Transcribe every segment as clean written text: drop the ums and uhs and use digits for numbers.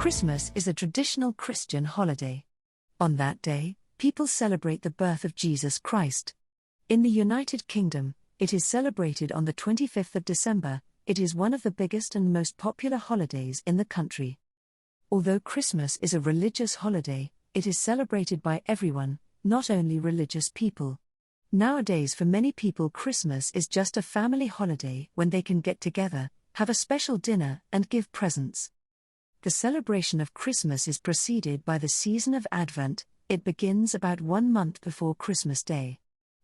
Christmas is a traditional Christian holiday. On that day, people celebrate the birth of Jesus Christ. In the United Kingdom, it is celebrated on the 25th of December. It is one of the biggest and most popular holidays in the country. Although Christmas is a religious holiday, it is celebrated by everyone, not only religious people. Nowadays, for many people, Christmas is just a family holiday when they can get together, have a special dinner, and give presents. The celebration of Christmas is preceded by the season of Advent. It begins about 1 month before Christmas Day.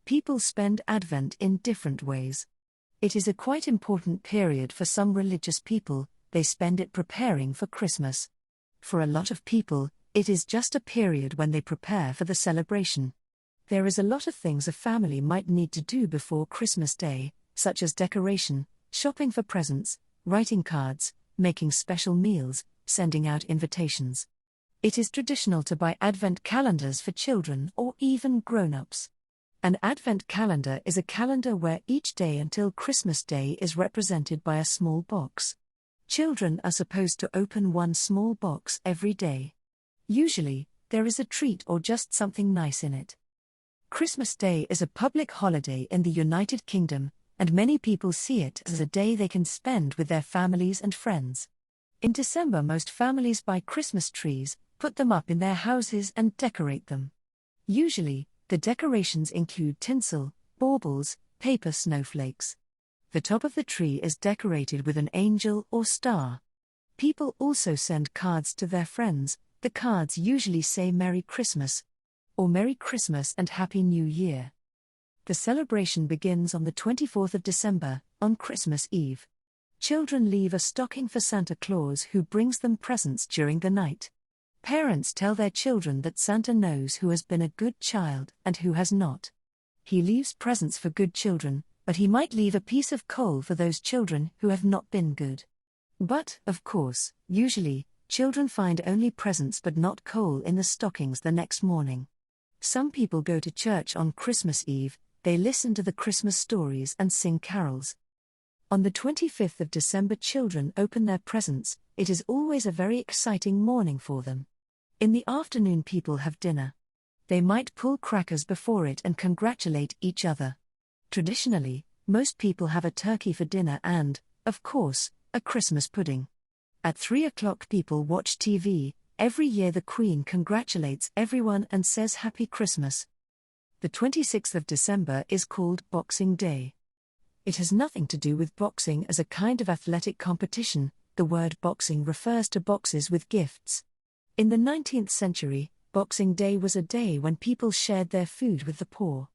People spend Advent in different ways. It is a quite important period for some religious people. They spend it preparing for Christmas. For a lot of people, it is just a period when they prepare for the celebration. There is a lot of things a family might need to do before Christmas Day, such as decoration, shopping for presents, writing cards, making special meals, sending out invitations. It is traditional to buy Advent calendars for children or even grown-ups. An Advent calendar is a calendar where each day until Christmas Day is represented by a small box. Children are supposed to open one small box every day. Usually, there is a treat or just something nice in it. Christmas Day is a public holiday in the United Kingdom, and many people see it as a day they can spend with their families and friends. In December, most families buy Christmas trees, put them up in their houses and decorate them. Usually, the decorations include tinsel, baubles, paper snowflakes. The top of the tree is decorated with an angel or star. People also send cards to their friends. The cards usually say Merry Christmas or Merry Christmas and Happy New Year. The celebration begins on the 24th of December, on Christmas Eve. Children leave a stocking for Santa Claus, who brings them presents during the night. Parents tell their children that Santa knows who has been a good child and who has not. He leaves presents for good children, but he might leave a piece of coal for those children who have not been good. But, of course, usually, children find only presents but not coal in the stockings the next morning. Some people go to church on Christmas Eve. They listen to the Christmas stories and sing carols. On the 25th of December, children open their presents. It is always a very exciting morning for them. In the afternoon, people have dinner. They might pull crackers before it and congratulate each other. Traditionally, most people have a turkey for dinner and, of course, a Christmas pudding. At 3 o'clock, people watch TV. Every year the Queen congratulates everyone and says Happy Christmas. The 26th of December is called Boxing Day. It has nothing to do with boxing as a kind of athletic competition. The word boxing refers to boxes with gifts. In the 19th century, Boxing Day was a day when people shared their food with the poor.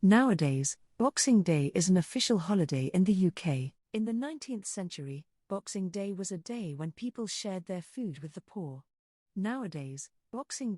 Nowadays, Boxing Day is an official holiday in the UK. In the 19th century, Boxing Day was a day when people shared their food with the poor. Nowadays, Boxing